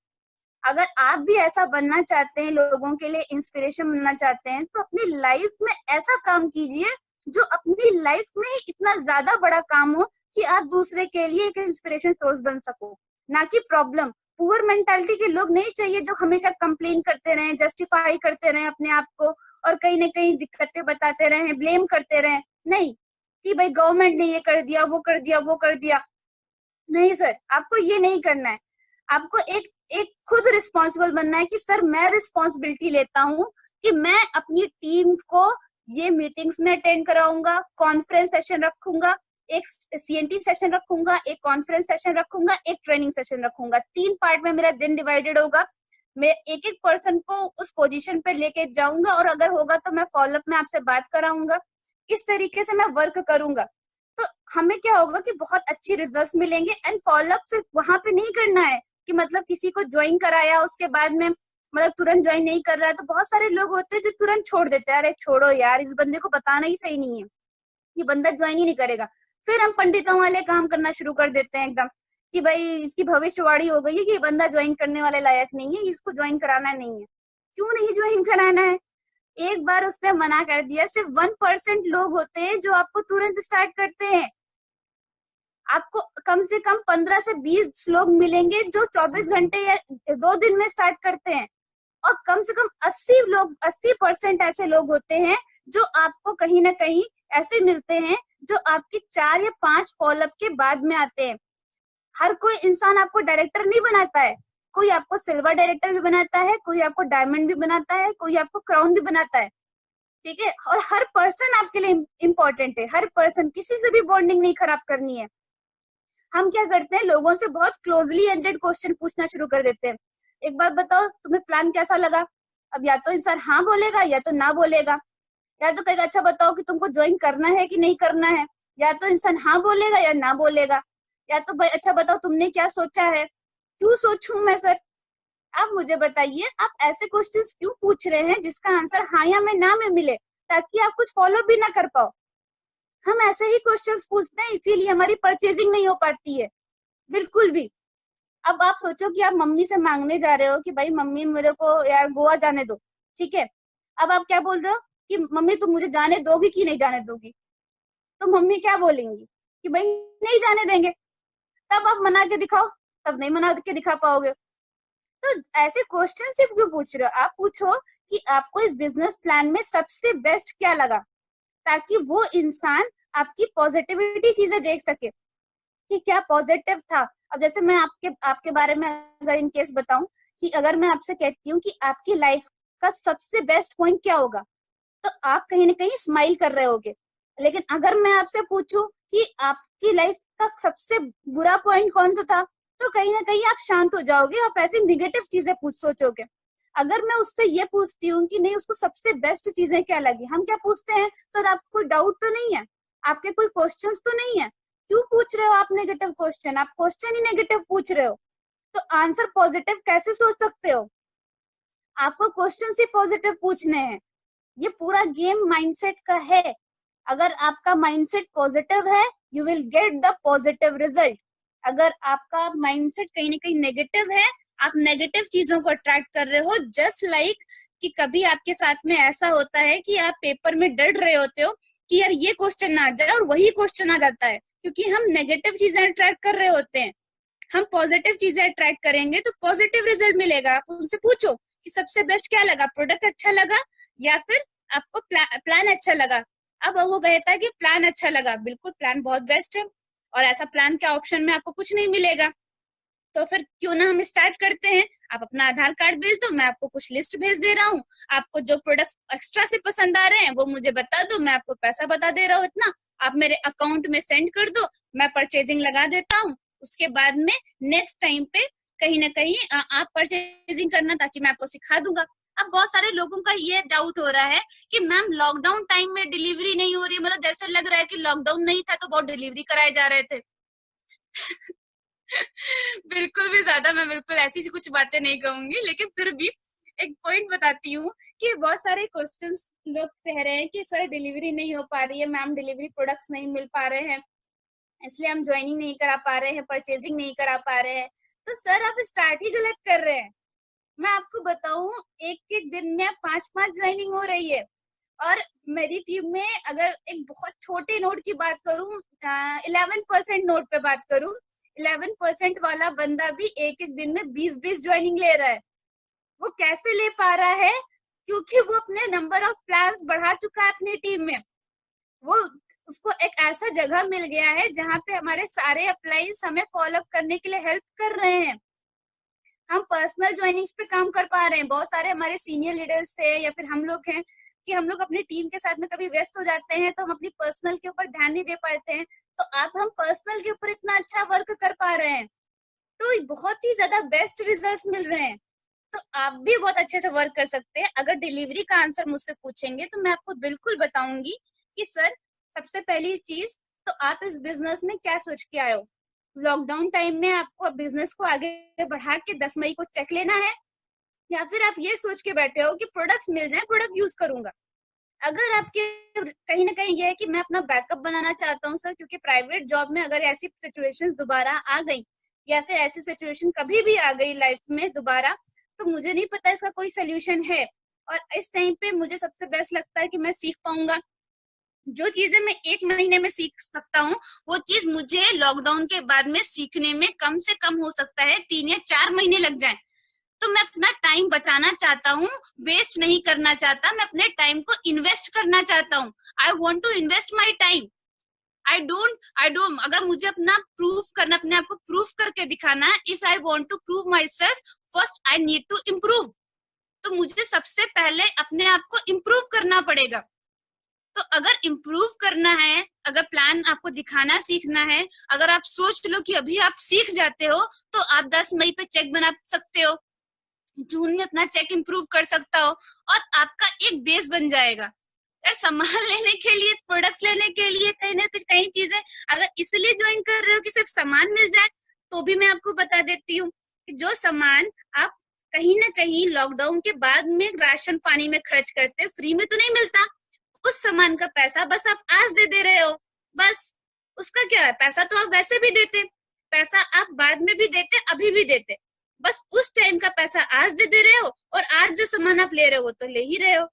अगर आप भी ऐसा बनना चाहते हैं, लोगों के लिए इंस्पिरेशन बनना चाहते हैं, तो अपनी लाइफ में ऐसा काम कीजिए जो अपनी लाइफ में इतना ज्यादा बड़ा काम हो कि आप दूसरे के लिए एक इंस्पिरेशन सोर्स बन सको, ना कि प्रॉब्लम। पुअर मेंटालिटी के लोग नहीं चाहिए जो हमेशा कंप्लेन करते रहे, जस्टिफाई करते रहे अपने आप को, और कहीं ना कहीं दिक्कतें बताते रहे, ब्लेम करते रहे। नहीं कि भाई गवर्नमेंट ने ये कर दिया, वो कर दिया, वो कर दिया। नहीं सर, आपको ये नहीं करना है। आपको एक एक खुद रिस्पॉन्सिबल बनना है कि सर मैं रिस्पॉन्सिबिलिटी लेता हूँ कि मैं अपनी टीम को ये मीटिंग्स में अटेंड कराऊंगा, कॉन्फ्रेंस सेशन रखूंगा, एक सीएनटी सेशन रखूंगा, एक कॉन्फ्रेंस सेशन रखूंगा, एक ट्रेनिंग सेशन रखूंगा। 3 पार्ट में मेरा दिन डिवाइडेड होगा। मैं एक एक पर्सन को उस पोजीशन पे लेके जाऊंगा, और अगर होगा तो मैं फॉलोअप में आपसे बात कराऊंगा। इस तरीके से मैं वर्क करूंगा तो हमें क्या होगा कि बहुत अच्छे रिजल्ट्स मिलेंगे। एंड फॉलोअप सिर्फ वहां पे नहीं करना है कि मतलब किसी को ज्वाइन कराया उसके बाद में मतलब तुरंत ज्वाइन नहीं कर रहा है। तो बहुत सारे लोग होते हैं जो तुरंत छोड़ देते हैं, अरे छोड़ो यार, इस बंदे को बताना ही सही नहीं है, ये बंदा ज्वाइन ही नहीं करेगा। फिर हम पंडितों वाले काम करना शुरू कर देते हैं एकदम, कि भाई इसकी भविष्यवाणी हो गई है कि ये बंदा ज्वाइन करने वाले लायक नहीं है, इसको ज्वाइन कराना नहीं है। क्यों नहीं ज्वाइन कराना है? एक बार उसने मना कर दिया। सिर्फ 1% लोग होते हैं जो आपको तुरंत स्टार्ट करते हैं। आपको कम से कम 15 से 20 लोग मिलेंगे जो 24 घंटे या 2 दिन में स्टार्ट करते हैं, और कम से कम 80% ऐसे लोग होते हैं जो आपको कहीं ना कहीं ऐसे मिलते हैं जो आपकी 4 या 5 फॉलोअप के बाद में आते हैं। हर कोई इंसान आपको डायरेक्टर नहीं बनाता है, कोई आपको सिल्वर डायरेक्टर भी बनाता है, कोई आपको डायमंड भी बनाता है, कोई आपको क्राउन भी बनाता है। ठीक है, और हर पर्सन आपके लिए इम्पोर्टेंट है, हर पर्सन। किसी से भी बॉन्डिंग नहीं खराब करनी है। हम क्या करते हैं, लोगों से बहुत क्लोजली एंडेड क्वेश्चन पूछना शुरू कर देते हैं। एक बात बताओ, तुम्हें प्लान कैसा लगा? अब या तो इंसान हाँ बोलेगा या तो ना बोलेगा, या तो कहेगा अच्छा बताओ कि तुमको ज्वाइन करना है कि नहीं करना है, या तो इंसान हाँ बोलेगा या ना बोलेगा, या तो भाई अच्छा बताओ तुमने क्या सोचा है। क्यों सोचूं मैं सर? आप मुझे बताइए, आप ऐसे क्वेश्चंस क्यों पूछ रहे हैं जिसका आंसर हाँ या में ना में मिले, ताकि आप कुछ फॉलो भी ना कर पाओ। हम ऐसे ही क्वेश्चंस पूछते हैं, इसीलिए हमारी परचेजिंग नहीं हो पाती है बिल्कुल भी। अब आप सोचो कि आप मम्मी से मांगने जा रहे हो कि भाई मम्मी मेरे को यार गोवा जाने दो, ठीक है। अब आप क्या बोल रहे हो कि मम्मी तुम मुझे जाने दोगी कि नहीं जाने दोगी? तो मम्मी क्या बोलेंगी कि भाई नहीं जाने देंगे। तब आप मना के दिखाओ, तब नहीं मना के दिखा पाओगे। तो ऐसे क्वेश्चन सिर्फ क्यों पूछ रहे हो? आप पूछो कि आपको इस बिजनेस प्लान में सबसे बेस्ट क्या लगा, ताकि वो इंसान आपकी पॉजिटिविटी चीजें देख सके कि क्या पॉजिटिव था। अब जैसे मैं आपके बारे में अगर इन केस बताऊं, कि अगर मैं आपसे कहती हूँ कि आपकी लाइफ का सबसे बेस्ट पॉइंट क्या होगा, तो आप कहीं ना कहीं स्माइल कर रहे होगे। लेकिन अगर मैं आपसे पूछूं कि आपकी लाइफ का सबसे बुरा पॉइंट कौन सा था, तो कहीं ना कहीं आप शांत हो जाओगे, आप ऐसी निगेटिव चीजें सोचोगे। अगर मैं उससे ये पूछती हूँ कि नहीं उसको सबसे बेस्ट चीजें क्या लगी, हम क्या पूछते हैं, सर आपको कोई डाउट तो नहीं है, आपके कोई क्वेश्चंस तो नहीं है? क्यों पूछ रहे हो आप नेगेटिव क्वेश्चन? आप क्वेश्चन ही नेगेटिव पूछ रहे हो, तो आंसर पॉजिटिव कैसे सोच सकते हो? आपको क्वेश्चन ही पॉजिटिव पूछने हैं। ये पूरा गेम माइंडसेट का है। अगर आपका माइंडसेट पॉजिटिव है, you will get the positive result. अगर आपका माइंडसेट कहीं ना कहीं नेगेटिव है, आप नेगेटिव चीजों को अट्रैक्ट कर रहे हो। जस्ट लाइक कि कभी आपके साथ में ऐसा होता है कि आप पेपर में डर रहे होते हो कि यार ये क्वेश्चन ना आ जाए, और वही क्वेश्चन आ जाता है, क्योंकि हम नेगेटिव चीजें अट्रैक्ट कर रहे होते हैं। हम पॉजिटिव चीजें अट्रैक्ट करेंगे तो पॉजिटिव रिजल्ट मिलेगा। आप उनसे पूछो कि सबसे बेस्ट क्या लगा, प्रोडक्ट अच्छा लगा या फिर आपको प्लान अच्छा लगा। अब वो कहता है कि प्लान अच्छा लगा, बिल्कुल प्लान बहुत बेस्ट है, और ऐसा प्लान के ऑप्शन में आपको कुछ नहीं मिलेगा। तो फिर क्यों ना हम स्टार्ट करते हैं। आप अपना आधार कार्ड भेज दो, मैं आपको कुछ लिस्ट भेज दे रहा हूँ, आपको जो प्रोडक्ट्स एक्स्ट्रा से पसंद आ रहे हैं वो मुझे बता दो, मैं आपको पैसा बता दे रहा हूँ इतना, आप मेरे अकाउंट में सेंड कर दो, मैं परचेजिंग लगा देता हूँ। उसके बाद में नेक्स्ट टाइम पे कहीं ना कहीं आप परचेजिंग करना, ताकि मैं आपको सिखा दूंगा। अब बहुत सारे लोगों का ये डाउट हो रहा है कि मैम लॉकडाउन टाइम में डिलीवरी नहीं हो रही, मतलब जैसे लग रहा है कि लॉकडाउन नहीं था तो बहुत डिलीवरी कराए जा रहे थे। बिल्कुल भी ज्यादा मैं बिल्कुल ऐसी कुछ बातें नहीं कहूंगी, लेकिन फिर भी एक पॉइंट बताती हूँ कि बहुत सारे क्वेश्चंस लोग कह रहे हैं कि सर डिलीवरी नहीं हो पा रही है, मैम डिलीवरी प्रोडक्ट्स नहीं मिल पा रहे हैं, इसलिए हम ज्वाइनिंग नहीं करा पा रहे हैं, परचेजिंग नहीं करा पा रहे हैं। तो सर आप स्टार्ट ही गलत कर रहे हैं। मैं आपको बताऊं, एक एक दिन में 5-5 ज्वाइनिंग हो रही है, और मेरी टीम में अगर एक बहुत छोटे नोट की बात करूं, 11% नोट पे बात करूं, 11% वाला बंदा भी एक एक दिन में 20-20 ज्वाइनिंग ले रहा है। वो कैसे ले पा रहा है? क्योंकि वो अपने नंबर ऑफ प्लान्स बढ़ा चुका है अपनी टीम में। वो उसको एक ऐसा जगह मिल गया है जहाँ पे हमारे सारे अप्लाइंस हमें फॉलो अप करने के लिए हेल्प कर रहे हैं। हम पर्सनल ज्वाइनिंग्स पे काम कर पा रहे हैं। बहुत सारे हमारे सीनियर लीडर्स थे या फिर हम लोग हैं कि हम लोग अपनी टीम के साथ में कभी व्यस्त हो जाते हैं तो हम अपनी पर्सनल के ऊपर ध्यान नहीं दे पाते हैं, तो आप हम पर्सनल के ऊपर इतना अच्छा वर्क कर पा रहे हैं, तो बहुत ही ज्यादा बेस्ट रिजल्ट्स मिल रहे हैं। तो आप भी बहुत अच्छे से वर्क कर सकते हैं। अगर डिलीवरी का आंसर मुझसे पूछेंगे तो मैं आपको बिल्कुल बताऊंगी कि सर सबसे पहली चीज तो आप इस बिजनेस में क्या सोच के आए हो। लॉकडाउन टाइम में आपको बिजनेस को आगे बढ़ा के 10 मई को चेक लेना है, या फिर आप ये सोच के बैठे हो कि प्रोडक्ट्स मिल जाए, प्रोडक्ट यूज करूंगा। अगर आपके कहीं ना कहीं ये है कि मैं अपना बैकअप बनाना चाहता हूँ सर, क्योंकि प्राइवेट जॉब में अगर ऐसी सिचुएशंस दोबारा आ गई या फिर ऐसी सिचुएशन कभी भी आ गई लाइफ में दोबारा, तो मुझे नहीं पता इसका कोई सोल्यूशन है। और इस टाइम पे मुझे सबसे बेस्ट लगता है कि मैं सीख पाऊंगा जो चीजें मैं 1 महीने में सीख सकता हूँ, वो चीज मुझे लॉकडाउन के बाद में सीखने में कम से कम हो सकता है 3 या 4 महीने लग जाए। तो मैं अपना टाइम बचाना चाहता हूँ, वेस्ट नहीं करना चाहता, मैं अपने टाइम को इन्वेस्ट करना चाहता हूँ। I want to invest my time. I don't अगर मुझे अपना प्रूफ करना, अपने आप को प्रूफ करके दिखाना है, if I want to prove myself, first I need to improve. तो मुझे सबसे पहले अपने आप को इम्प्रूव करना पड़ेगा। तो अगर इम्प्रूव करना है, अगर प्लान आपको दिखाना सीखना है, अगर आप सोच लो कि अभी आप सीख जाते हो तो आप 10 मई पे चेक बना सकते हो, जून में अपना चेक इम्प्रूव कर सकता हो, और आपका एक बेस बन जाएगा। यार सामान लेने के लिए, प्रोडक्ट्स लेने के लिए कहीं ना कहीं चीजें अगर इसलिए ज्वाइन कर रहे हो कि सिर्फ सामान मिल जाए, तो भी मैं आपको बता देती हूँ कि जो सामान आप कहीं ना कहीं लॉकडाउन के बाद में राशन पानी में खर्च करते, फ्री में तो नहीं मिलता। उस सामान का पैसा बस आप आज दे रहे हो, बस उसका क्या है, पैसा तो आप वैसे भी देते, पैसा आप बाद में भी देते, अभी भी देते, बस उस टाइम का पैसा आज दे रहे हो, और आज जो सामान आप ले रहे हो वो तो ले ही रहे हो।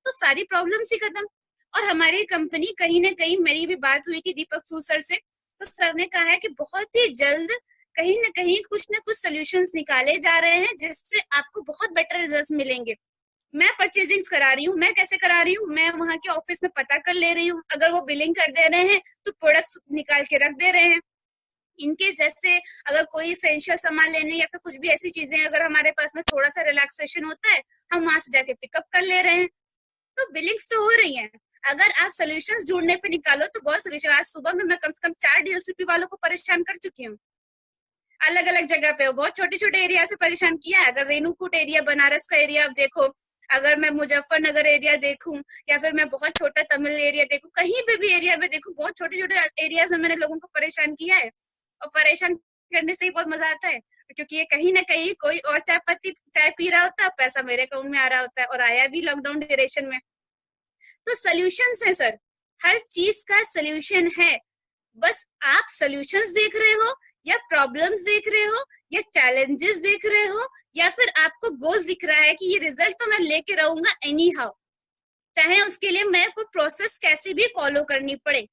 तो सारी प्रॉब्लम ही खत्म। और हमारी कंपनी कहीं ना कहीं, मेरी भी बात हुई थी दीपक सू सर से, तो सर ने कहा है कि बहुत ही जल्द कहीं ना कहीं कुछ ना कुछ सोल्यूशंस निकाले जा रहे हैं जिससे आपको बहुत बेटर रिजल्ट्स मिलेंगे। मैं परचेजिंग करा रही हूँ। मैं कैसे करा रही हूँ, मैं वहां के ऑफिस में पता कर ले रही हूँ, अगर वो बिलिंग कर दे रहे हैं तो प्रोडक्ट्स निकाल के रख दे रहे हैं। इनके जैसे अगर कोई एसेंशियल सामान लेने या फिर कुछ भी ऐसी चीजें अगर हमारे पास में थोड़ा सा रिलैक्सेशन होता है, हम वहां से जाके पिकअप कर ले रहे हैं। तो बिलिंग्स तो हो रही हैं। अगर आप सोल्यूशंस ढूंढने पे निकालो तो बहुत सोल्यूशन। आज सुबह में मैं कम से कम 4 डीएलसीपी वालों को परेशान कर चुकी हूँ, अलग अलग जगह पे। बहुत छोटे छोटे एरिया से परेशान किया है। अगर रेणुकूट एरिया, बनारस का एरिया आप देखो, अगर मैं मुजफ्फरनगर एरिया देखूं, या फिर मैं बहुत छोटा तमिल एरिया देखूं, कहीं पे भी एरिया में देखूं, बहुत छोटे छोटे एरिया से मैंने लोगों को परेशान किया है। और परेशान करने से ही बहुत मजा आता है, क्योंकि ये कहीं ना कहीं कोई और चाय पी रहा होता है, पैसा मेरे अकाउंट में आ रहा होता है, और आया भी लॉकडाउन ड्यूरेशन में। तो सोल्यूशन है सर, हर चीज का सोल्यूशन है। बस आप सोल्यूशंस देख रहे हो, या प्रॉब्लम्स देख रहे हो, या चैलेंजेस देख रहे हो, या फिर आपको गोल दिख रहा है कि ये रिजल्ट तो मैं लेके रहूंगा एनी हाउ, चाहे उसके लिए मैं कोई प्रोसेस कैसे भी फॉलो करनी पड़े।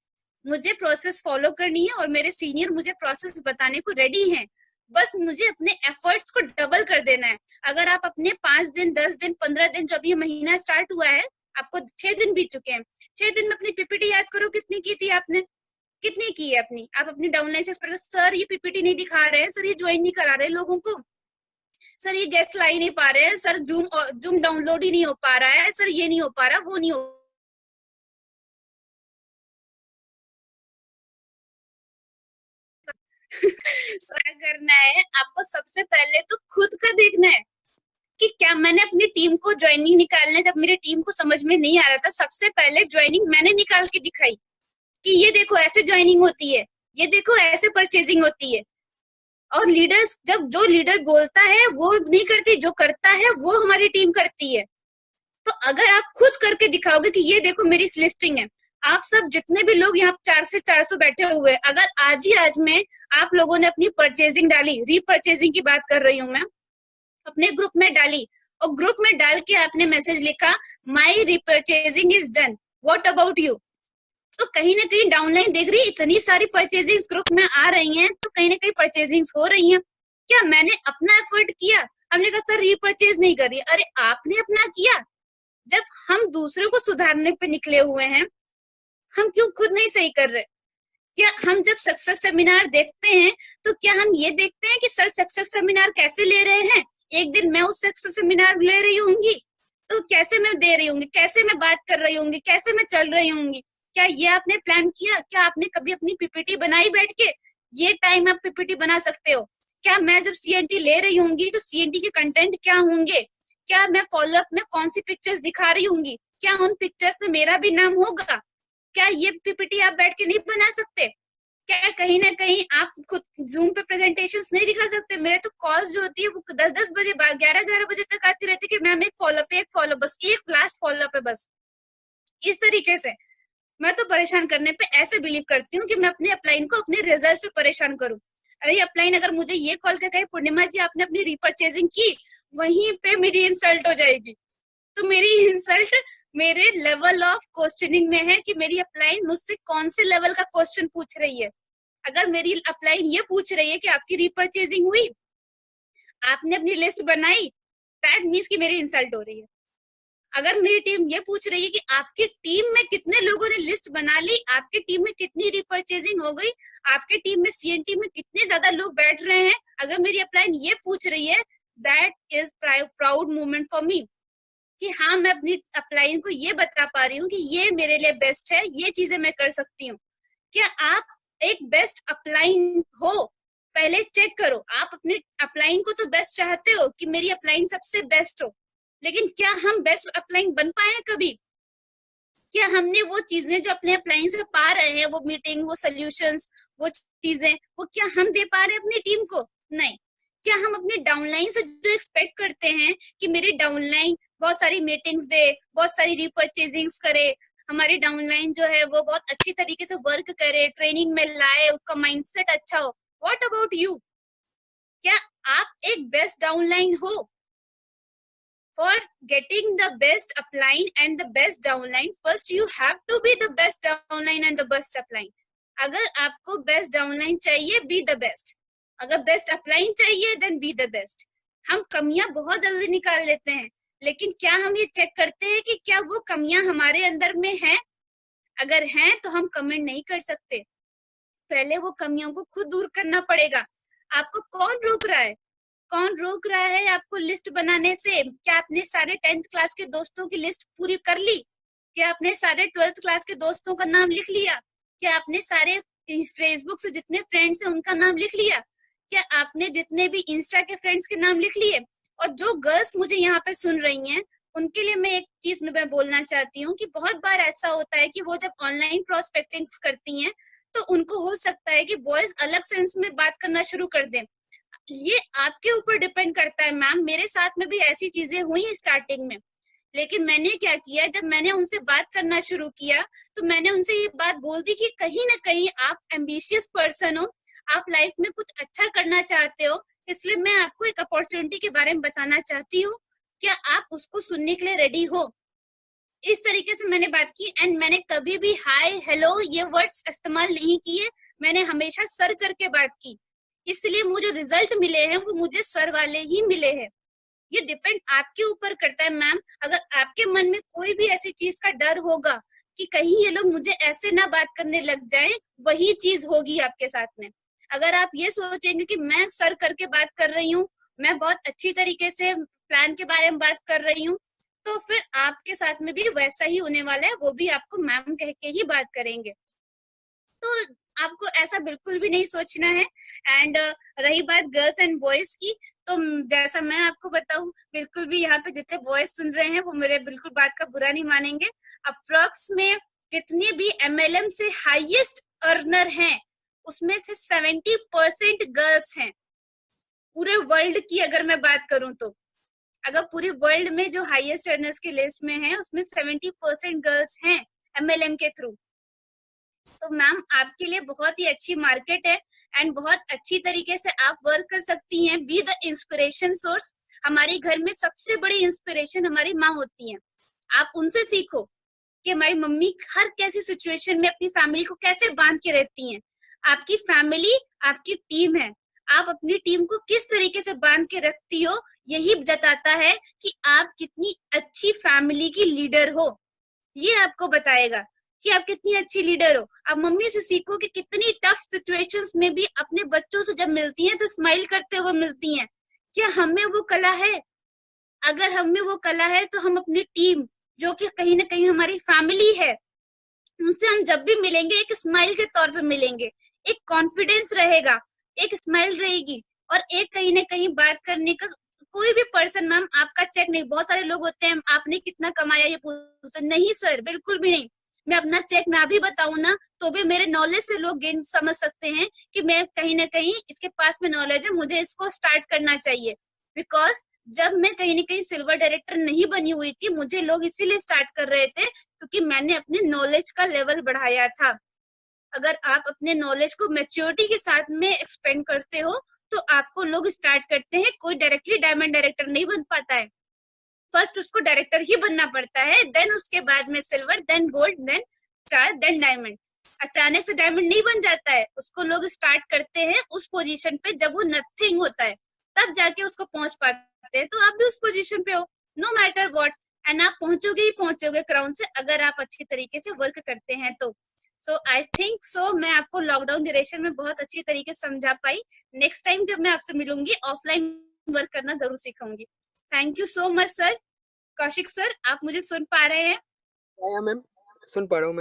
मुझे प्रोसेस फॉलो करनी है और मेरे सीनियर मुझे प्रोसेस बताने को रेडी हैं। बस मुझे अपने एफर्ट्स को डबल कर देना है। अगर आप अपने 5 दिन, 10 दिन, 15 दिन, जब ये महीना स्टार्ट हुआ है, आपको 6 दिन बीत चुके हैं, 6 दिन में अपनी पीपीटी याद करो कितनी की थी आपने, कितनी की है अपनी। आप अपनी डाउनलाइन से सर ये पीपीटी नहीं दिखा रहे हैं, सर ये ज्वाइन नहीं करा रहे लोगों को, सर ये गेस्ट ला ही नहीं पा रहे हैं, सर जूम डाउनलोड ही नहीं हो पा रहा है, सर ये नहीं हो पा रहा, वो नहीं हो क्या करना है आपको, सबसे पहले तो खुद का देखना है कि क्या मैंने अपनी टीम को ज्वाइनिंग निकालना है। जब मेरी टीम को समझ में नहीं आ रहा था, सबसे पहले ज्वाइनिंग मैंने निकाल के दिखाई कि ये देखो ऐसे ज्वाइनिंग होती है, ये देखो ऐसे परचेजिंग होती है। और लीडर्स, जब जो लीडर बोलता है वो नहीं करती, जो करता है वो हमारी टीम करती है। तो अगर आप खुद करके दिखाओगे कि ये देखो मेरी लिस्टिंग है, आप सब जितने भी लोग यहाँ 4 से 400 बैठे हुए, अगर आज ही आज में आप लोगों ने अपनी परचेजिंग डाली, रीपरचेजिंग की बात कर रही हूँ मैं, अपने ग्रुप में डाली और ग्रुप में डाल के आपने मैसेज लिखा my repurchasing is done, what about you, तो कहीं ना कहीं डाउनलाइन देख रही इतनी सारी परचेजिंग ग्रुप में आ रही हैं, तो कहीं ना कहीं परचेजिंग हो रही हैं। क्या मैंने अपना एफर्ट किया? हमने कहा सर रीपरचेज नहीं कर रही, अरे आपने अपना किया। जब हम दूसरों को सुधारने पे निकले हुए हैं, हम क्यों खुद नहीं सही कर रहे? क्या हम जब सक्सेस सेमिनार देखते हैं तो क्या हम ये देखते हैं कि सर सक्सेस सेमिनार कैसे ले रहे हैं, एक दिन मैं उस सक्सेस सेमिनार ले रही होंगी तो कैसे मैं दे रही होंगी, कैसे मैं बात कर रही होंगी, कैसे मैं चल रही होंगी, क्या ये आपने प्लान किया? क्या आपने कभी अपनी पीपीटी बनाई बैठ के? ये टाइम आप पीपीटी बना सकते हो। क्या मैं जब सीएनटी ले रही होंगी तो सीएनटी के कंटेंट क्या होंगे? क्या मैं फॉलोअप में कौन सी पिक्चर्स दिखा रही होंगी? क्या उन पिक्चर्स में मेरा भी नाम होगा? क्या ये पीपीटी आप बैठ के नहीं बना सकते? क्या कहीं ना कहीं आप खुद जूम पे प्रेजेंटेशंस नहीं दिखा सकते? मेरे तो कॉल्स जो होती है वो 10-10 बजे, 11-11 बजे तक आती रहती है कि मैम एक फॉलो, बस एक लास्ट फॉलो है बस। इस तरीके से मैं तो परेशान करने पे ऐसे बिलीव करती हूँ कि मैं अपने अपलाइन को अपने रिजल्ट से परेशान करूँ। अरे अपलाइन अगर मुझे ये कॉल कर कहे पूर्णिमा जी आपने अपनी रीपरचेजिंग की, वहीं पे मेरी इंसल्ट हो जाएगी। तो मेरी इंसल्ट मेरे लेवल ऑफ क्वेश्चनिंग में है कि मेरी अपलाइन मुझसे कौन से लेवल का क्वेश्चन पूछ रही है। अगर मेरी अपलाइन ये पूछ रही है कि आपकी रीपरचेजिंग हुई, आपने अपनी लिस्ट बनाई, दैट मीन्स कि मेरी इंसल्ट हो रही है। अगर मेरी टीम ये पूछ रही है कि आपकी टीम में कितने लोगों ने लिस्ट बना ली, आपकी टीम में कितनी रिपर्चेजिंग हो गई, आपके टीम में सीएनटी में कितने ज्यादा लोग बैठ रहे हैं, अगर मेरी अपलाइन ये पूछ रही है, that is proud moment for me कि हाँ मैं अपनी अपलाइन को ये बता पा रही हूँ कि ये मेरे लिए बेस्ट है, ये चीजें मैं कर सकती हूँ। क्या आप एक बेस्ट अपलाइन हो? पहले चेक करो, आप अपने अपलाइन को तो बेस्ट चाहते हो कि मेरी अपलाइन सबसे बेस्ट हो, लेकिन क्या हम बेस्ट अपलाइन बन पाए हैं कभी? क्या हमने वो चीजें जो अपने अपलाइन से पा रहे हैं, वो मीटिंग, वो सोल्यूशंस, वो चीजें, वो क्या हम दे पा रहे हैं अपनी टीम को? नहीं। क्या हम अपने डाउनलाइन से जो एक्सपेक्ट करते हैं कि मेरी डाउनलाइन बहुत सारी मीटिंग्स दे, बहुत सारी रिपर्चेजिंग्स करे, हमारी डाउनलाइन जो है वो बहुत अच्छी तरीके से वर्क करे, ट्रेनिंग में लाए, उसका माइंडसेट अच्छा हो? What about you? क्या आप एक बेस्ट डाउनलाइन हो? For getting the best upline and the best downline, first you have to be the best downline and the best upline. अगर आपको best downline चाहिए, be the best. अगर best upline चाहिए, then be the best. हम कमियां बहुत जल्दी निकाल लेते हैं, लेकिन क्या हम ये चेक करते हैं कि क्या वो कमियां हमारे अंदर में हैं? अगर हैं तो हम कमेंट नहीं कर सकते, पहले वो कमियों को खुद दूर करना पड़ेगा। आपको कौन रोक रहा है? कौन रोक रहा है आपको लिस्ट बनाने से? क्या आपने सारे 10th क्लास के दोस्तों की लिस्ट पूरी कर ली? क्या आपने सारे 12th क्लास के दोस्तों का नाम लिख लिया? क्या आपने सारे फेसबुक से जितने फ्रेंड्स हैं उनका नाम लिख लिया? क्या आपने जितने भी इंस्टा के फ्रेंड्स के नाम लिख लिए? और जो गर्ल्स मुझे यहाँ पे सुन रही हैं, उनके लिए मैं एक चीज मैं बोलना चाहती हूँ कि बहुत बार ऐसा होता है कि वो जब ऑनलाइन प्रोस्पेक्टिंग करती हैं तो उनको हो सकता है कि बॉयज अलग सेंस में बात करना शुरू कर दें। ये आपके ऊपर डिपेंड करता है मैम। मेरे साथ में भी ऐसी चीजें हुई स्टार्टिंग में, लेकिन मैंने क्या किया, जब मैंने उनसे बात करना शुरू किया तो मैंने उनसे ये बात बोल दी कि कहीं ना कहीं आप एम्बिशियस पर्सन हो, आप लाइफ में कुछ अच्छा करना चाहते हो, इसलिए मैं आपको एक अपॉर्चुनिटी के बारे में बताना चाहती हूँ। क्या आप उसको सुनने के लिए रेडी हो? इस तरीके से मैंने बात की। एंड मैंने कभी भी हाय हेलो ये वर्ड्स इस्तेमाल नहीं किए, मैंने हमेशा सर करके बात की। इसलिए मुझे रिजल्ट मिले हैं वो मुझे सर वाले ही मिले हैं। ये डिपेंड आपके ऊपर करता है मैम। अगर आपके मन में कोई भी ऐसी चीज का डर होगा कि कहीं ये लोग मुझे ऐसे ना बात करने लग जाएं, वही चीज होगी आपके साथ में। अगर आप ये सोचेंगे कि मैं सर करके बात कर रही हूँ, मैं बहुत अच्छी तरीके से प्लान के बारे में बात कर रही हूँ, तो फिर आपके साथ में भी वैसा ही होने वाला है, वो भी आपको मैम कह के ही बात करेंगे। तो आपको ऐसा बिल्कुल भी नहीं सोचना है। एंड रही बात गर्ल्स एंड बॉयज की, तो जैसा मैं आपको बताऊं, बिल्कुल भी यहाँ पे जितने बॉयज सुन रहे हैं वो मेरे बिल्कुल बात का बुरा नहीं मानेंगे। अप्रोक्स में जितने भी एमएलएम से हाईएस्ट अर्नर हैं उसमें से 70% गर्ल्स हैं। पूरे वर्ल्ड की अगर मैं बात करूं तो अगर पूरे वर्ल्ड में जो हाईएस्ट अर्नर्स की लिस्ट में है उसमें 70% गर्ल्स हैं एमएलएम के थ्रू। तो मैम आपके लिए बहुत ही अच्छी मार्केट है एंड बहुत अच्छी तरीके से आप वर्क कर सकती हैं। Be the inspiration source. हमारे घर में सबसे बड़ी इंस्पिरेशन हमारी माँ होती है। आप उनसे सीखो कि हमारी मम्मी हर कैसी सिचुएशन में अपनी फैमिली को कैसे बांध के रहती हैं। आपकी फैमिली आपकी टीम है, आप अपनी टीम को किस तरीके से बांध के रखती हो यही जताता है कि आप कितनी अच्छी फैमिली की लीडर हो। ये आपको बताएगा कि आप कितनी अच्छी लीडर हो। आप मम्मी से सीखो कि कितनी टफ सिचुएशंस में भी अपने बच्चों से जब मिलती हैं तो स्माइल करते हुए मिलती हैं। क्या हमें वो कला है? अगर हमें वो कला है तो हम अपनी टीम, जो कि कहीं ना कहीं हमारी फैमिली है, उनसे हम जब भी मिलेंगे एक स्माइल के तौर पे मिलेंगे। एक कॉन्फिडेंस रहेगा, एक स्माइल रहेगी, और एक कहीं ना कहीं बात करने का। कोई भी पर्सन मैम आपका चेक नहीं, बहुत सारे लोग होते हैं आपने कितना कमाया ये पूछते, नहीं सर बिल्कुल भी नहीं। मैं अपना चेक ना भी बताऊं ना तो भी मेरे नॉलेज से लोग गेन समझ सकते हैं कि मैं कहीं ना कहीं इसके पास में नॉलेज है, मुझे इसको स्टार्ट करना चाहिए। बिकॉज जब मैं कहीं ना कहीं सिल्वर डायरेक्टर नहीं बनी हुई थी, मुझे लोग इसीलिए स्टार्ट कर रहे थे क्योंकि मैंने अपने नॉलेज का लेवल बढ़ाया था। अगर आप अपने नॉलेज को मैच्योरिटी के साथ में एक्सपेंड करते हो तो आपको लोग स्टार्ट करते हैं। कोई डायरेक्टली डायमंड डायरेक्टर नहीं बन पाता है, फर्स्ट उसको डायरेक्टर ही बनना पड़ता है, देन उसके बाद में silver, then gold, then star, then diamond. अचानक से डायमंड नहीं बन जाता है, उसको लोग स्टार्ट करते हैं उस पोजीशन पे जब वो नथिंग होता है, तब जाके उसको पहुंच पाते हैं। तो आप भी उस पोजीशन पे हो, नो मैटर व्हाट, एंड आप पहुंचोगे ही पहुंचोगे क्राउन से अगर आप अच्छी तरीके से वर्क करते हैं तो। सो आई थिंक सो मैं आपको लॉकडाउन ड्यूरेशन में बहुत अच्छी तरीके से समझा पाई। नेक्स्ट टाइम जब मैं आपसे मिलूंगी ऑफलाइन वर्क करना जरूर सिखाऊंगी। Thank you so much sir. Kaushik sir, आप मुझे सुन पा रहे हैं? हाँ मैम, सुन पा रहा हूँ मैं।